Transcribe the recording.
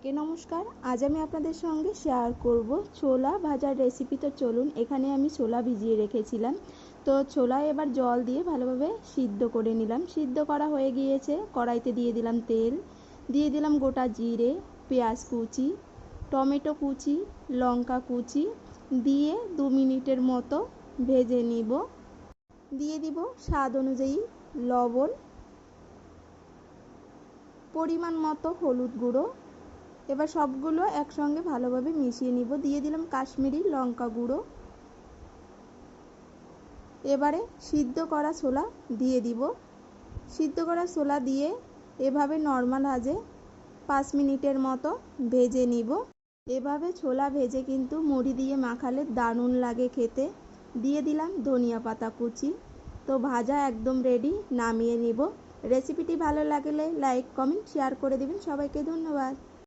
কে নমস্কার। আজ আমি আপনাদের সঙ্গে শেয়ার করব ছোলা ভাজার রেসিপি। তো চলুন, এখানে আমি ছোলা ভিজিয়ে রেখেছিলাম। তো ছোলা এবার জল দিয়ে ভালোভাবে সিদ্ধ করে নিলাম। সিদ্ধ করা হয়ে গিয়েছে। কড়াইতে দিয়ে দিলাম তেল, দিয়ে দিলাম গোটা জিরে, পেঁয়াজ কুচি, টমেটো কুচি, লঙ্কা কুচি দিয়ে 2 মিনিটের মতো ভেজে নিব। দিয়ে দিব স্বাদ অনুযায়ী লবণ, পরিমাণ মতো হলুদ গুঁড়ো। এবার সবগুলো একসঙ্গে ভালোভাবে মিশিয়ে নিব। দিয়ে দিলাম কাশ্মীরি লঙ্কা গুঁড়ো। এবারে সিদ্ধ করা ছোলা দিয়ে দিব। সিদ্ধ করা ছোলা দিয়ে এভাবে নর্মাল আঁচে 5 মিনিটের মতো ভেজে নিব। এভাবে ছোলা ভেজে কিন্তু মুড়ি দিয়ে মাখালে দারুণ লাগে খেতে। দিয়ে দিলাম ধনিয়া পাতা কুচি। তো ভাজা একদম রেডি, নামিয়ে নিব। রেসিপিটি ভালো লাগলে লাইক, কমেন্ট, শেয়ার করে দিবেন। সবাইকে ধন্যবাদ।